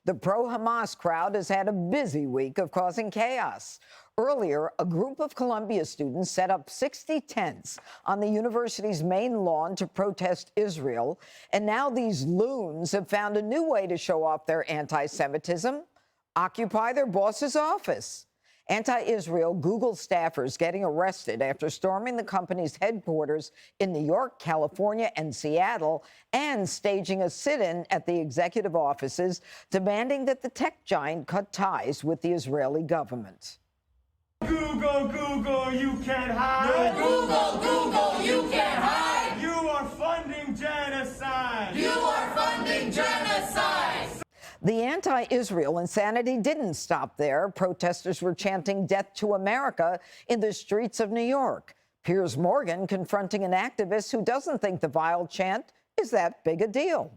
The pro-Hamas crowd has had a busy week of causing chaos. Earlier, a group of Columbia students set up 60 tents on the university's main lawn to protest Israel. And now these loons have found a new way to show off their anti-Semitism: occupy their boss's office. Anti-Israel Google staffers getting arrested after storming the company's headquarters in New York, California, and Seattle, and staging a sit-in at the executive offices, demanding that the tech giant cut ties with the Israeli government. Google, Google, you can't hide. Google, Google, you can't hide. You are funding genocide. You are funding genocide. The anti-Israel insanity didn't stop there. Protesters were chanting "Death to America" in the streets of New York. Piers Morgan confronting an activist who doesn't think the vile chant is that big a deal.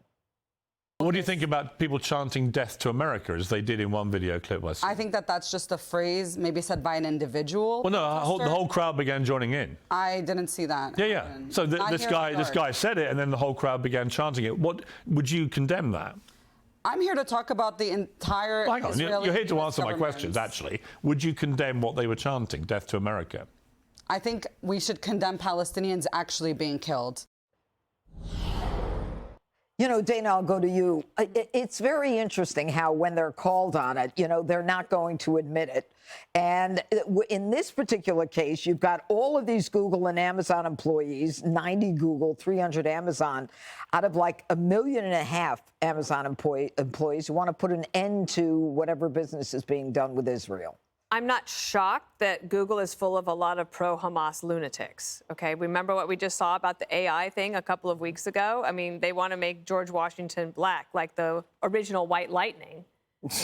What do you think about people chanting "Death to America" as they did in one video clip? I think that that's just a phrase maybe said by an individual. Well, no, the whole crowd began joining in. I didn't see that. Yeah, yeah. So this guy said it, and then the whole crowd began chanting it. What would you condemn that? I'm here to talk about the entire Hang on, Israeli you're here to answer my government. questions, actually. Would you condemn what they were chanting, "Death to America"? I think we should condemn Palestinians actually being killed. You know, Dana, I'll go to you. It's very interesting how when they're called on it, you know, they're not going to admit it. And in this particular case, you've got all of these Google and Amazon employees, 90 Google, 300 Amazon, out of like 1.5 million Amazon employees who want to put an end to whatever business is being done with Israel. I'm not shocked that Google is full of a lot of pro-Hamas lunatics, okay? Remember what we just saw about the AI thing a couple of weeks ago? I mean, they want to make George Washington black, like the original White Lightning.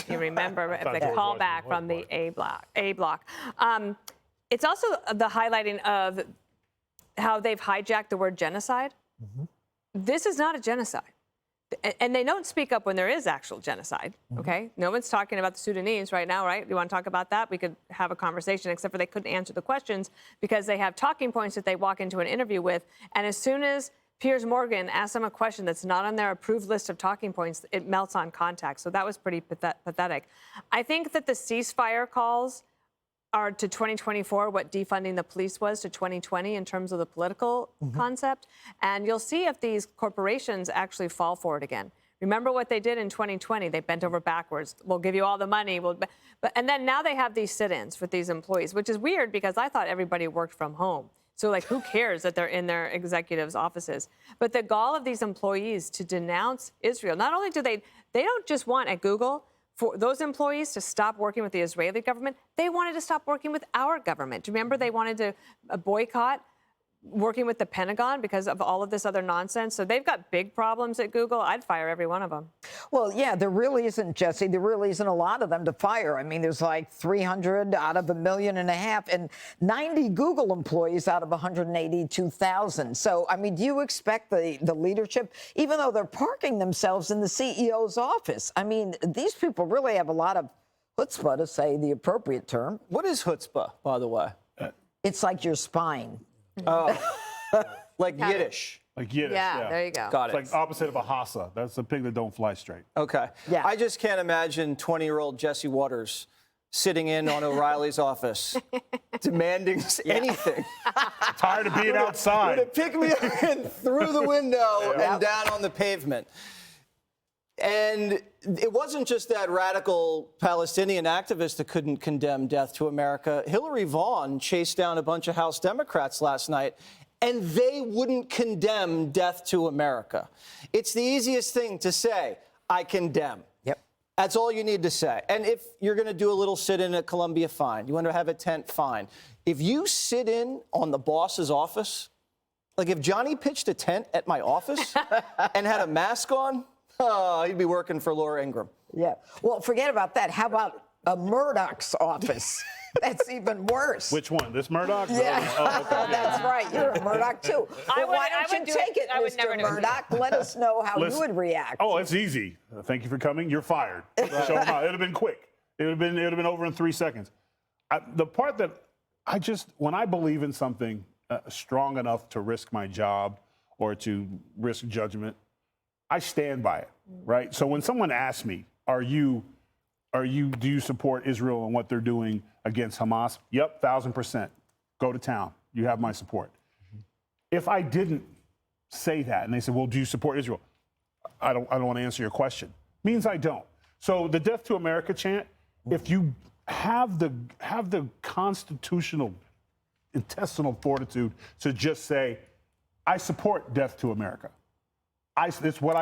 You remember the callback from the A block. It's also the highlighting of how they've hijacked the word genocide. Mm-hmm. This is not a genocide. And they don't speak up when there is actual genocide, okay? No one's talking about the Sudanese right now, right? You want to talk about that? We could have a conversation, except for they couldn't answer the questions because they have talking points that they walk into an interview with. And as soon as Piers Morgan asks them a question that's not on their approved list of talking points, it melts on contact. So that was pretty pathetic. I think that the ceasefire calls are to 2024 what defunding the police was to 2020 in terms of the political concept. And you'll see if these corporations actually fall for it again. Remember what they did in 2020? They bent over backwards. We'll give you all the money. And then now they have these sit-ins with these employees, which is weird because I thought everybody worked from home. So, like, who cares that they're in their executives' offices? But the gall of these employees to denounce Israel, not only do they don't just want at Google for those employees to stop working with the Israeli government, they wanted to stop working with our government. Do you remember they wanted to boycott working with the Pentagon because of all of this other nonsense? So they've got big problems at Google. I'd fire every one of them. Well, yeah, there really isn't, Jesse. There really isn't a lot of them to fire. I mean, there's like 300 out of 1.5 million and 90 Google employees out of 182,000. So, I mean, do you expect the leadership, even though they're parking themselves in the CEO's office? I mean, these people really have a lot of chutzpah, to say the appropriate term. What is chutzpah, by the way? It's like your spine. Oh, like Yiddish. Like Yiddish, yeah, there you go. Got it. It's like opposite of a hassa. That's a pig that don't fly straight. Okay. Yeah. I just can't imagine 20-year-old Jesse Waters sitting in on O'Reilly's office demanding anything. Tired of being outside. To pick me up and through the window and down on the pavement. And it wasn't just that radical Palestinian activist that couldn't condemn death to America. Hillary Vaughn chased down a bunch of House Democrats last night, and they wouldn't condemn death to America. It's the easiest thing to say, I condemn. Yep. That's all you need to say. And if you're going to do a little sit-in at Columbia, fine. You want to have a tent, fine. If you sit in on the boss's office, like if Johnny pitched a tent at my office and had a mask on, oh, he'd be working for Laura Ingraham. Yeah. Well, forget about that. How about a Murdoch's office? That's even worse. Which one? This Murdoch? Yeah. Oh, okay. That's right. You're a Murdoch, too. Well, why don't you take it, Mr. Murdoch? Let us know how you would react. Oh, it's easy. Thank you for coming. You're fired. Show them out. It would have been quick. It would have been over in 3 seconds. The part that when I believe in something strong enough to risk my job or to risk judgment, I stand by it, right? So when someone asks me, do you support Israel and what they're doing against Hamas? Yep, 1,000%. Go to town. You have my support. If I didn't say that and they said, well, do you support Israel? I don't want to answer your question. Means I don't. So the Death to America chant, if you have the constitutional intestinal fortitude to just say, I support Death to America. It's what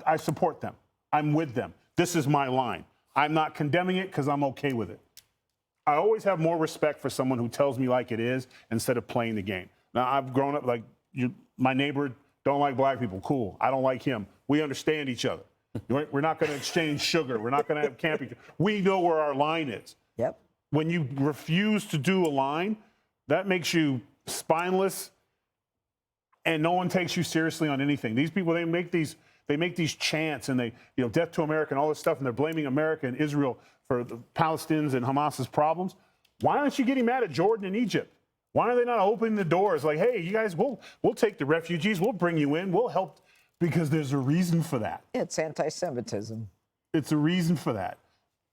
I support them. I'm with them. This is my line. I'm not condemning it because I'm okay with it. I always have more respect for someone who tells me like it is instead of playing the game. Now, I've grown up like my neighbor don't like black people. Cool. I don't like him. We understand each other. We're not going to exchange sugar. We're not going to have camping. We know where our line is. Yep. When you refuse to do a line, that makes you spineless, and no one takes you seriously on anything. These people, they make these chants and they, Death to America and all this stuff, and they're blaming America and Israel for the Palestinians and Hamas's problems. Why aren't you getting mad at Jordan and Egypt? Why are they not opening the doors like, hey, you guys, we'll take the refugees, we'll bring you in, we'll help, because there's a reason for that. It's anti-Semitism. It's a reason for that.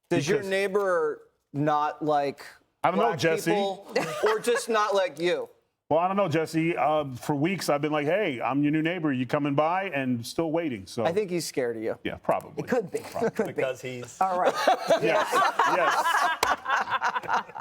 Does your neighbor not like I don't know, black Jesse. people, or just not like you? Well, I don't know, Jesse. For weeks, I've been like, hey, I'm your new neighbor. You coming by? And still waiting. So I think he's scared of you. yeah, probably. It could be. It could be. Because he's. All right. Yes. Yes.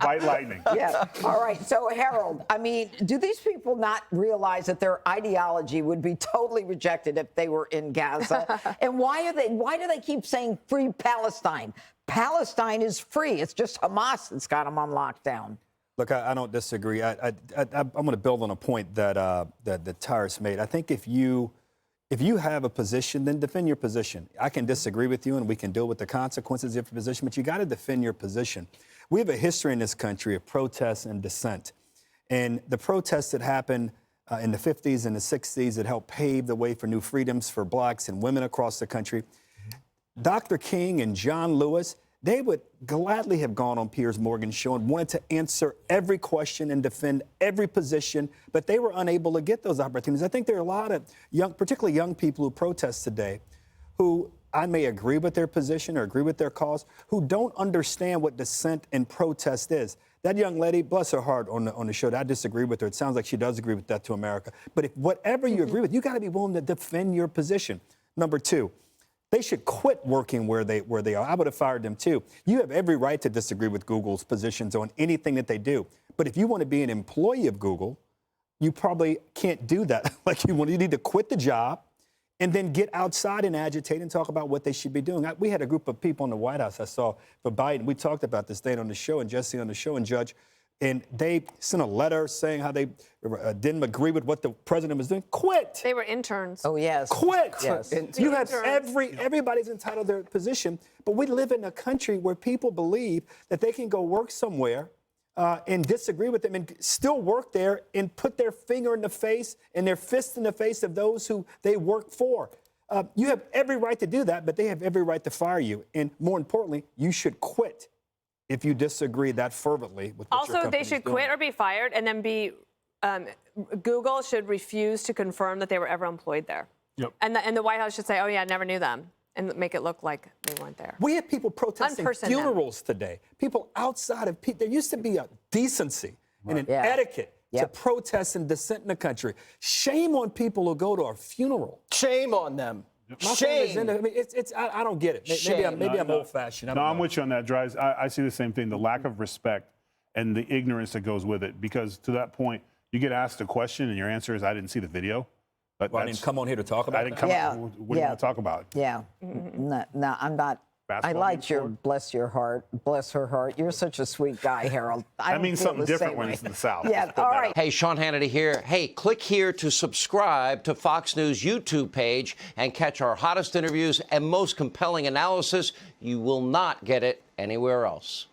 White lightning. Yeah. All right. So, Harold, I mean, do these people not realize that their ideology would be totally rejected if they were in Gaza? And why do they keep saying free Palestine? Palestine is free. It's just Hamas that's got them on lockdown. Look, I don't disagree. I'm going to build on a point that Tyrus made. I think if you have a position, then defend your position. I can disagree with you, and we can deal with the consequences of your position, but you got to defend your position. We have a history in this country of protests and dissent, and the protests that happened in the 50s and the 60s that helped pave the way for new freedoms for blacks and women across the country. Dr. King and John Lewis, they would gladly have gone on Piers Morgan's show and wanted to answer every question and defend every position, but they were unable to get those opportunities. I think there are a lot of particularly young people who protest today, who I may agree with their position or agree with their cause, who don't understand what dissent and protest is. That young lady, bless her heart, on the show, I disagree with her. It sounds like she does agree with Death to America. But if whatever you agree with, you got to be willing to defend your position. Number two, they should quit working where they are. I would have fired them too. You have every right to disagree with Google's positions on anything that they do. But if you want to be an employee of Google, you probably can't do that. You need to quit the job and then get outside and agitate and talk about what they should be doing. We had a group of people in the White House I saw for Biden. We talked about this thing on the show, and Jesse on the show, and Judge. And they sent a letter saying how they didn't agree with what the president was doing. Quit. They were interns. Oh, yes. Quit. Yes. You have everybody's entitled to their position, but we live in a country where people believe that they can go work somewhere and disagree with them and still work there and put their finger in the face and their fist in the face of those who they work for. You have every right to do that, but they have every right to fire you. And more importantly, you should quit if you disagree that fervently with what your Also, they company's should doing. quit or be fired, and then Google should refuse to confirm that they were ever employed there. Yep. And the White House should say, oh, yeah, I never knew them, and make it look like they weren't there. We have people protesting Unperson them. funerals today. People outside of there used to be a decency and an Yeah. etiquette to Yep. protest and dissent in the country. Shame on people who go to a funeral. Shame on them. My family's in it. I mean, I don't get it. Maybe I'm old-fashioned. I don't No, I'm know. with you on that, Dries. I see the same thing, the lack of respect and the ignorance that goes with it. Because to that point, you get asked a question and your answer is, I didn't see the video. But Well, I didn't come on here to talk about I didn't that. come Yeah. What are you Yeah. going to talk about? Yeah. No, I'm not. I Basketball like games your forward? bless your heart, bless her heart. You're such a sweet guy, Harold. I That don't means feel something the different same when way. it's in the South. Yeah. Let's put All that right. out. Hey, Sean Hannity here. Hey, click here to subscribe to Fox News YouTube page and catch our hottest interviews and most compelling analysis. You will not get it anywhere else.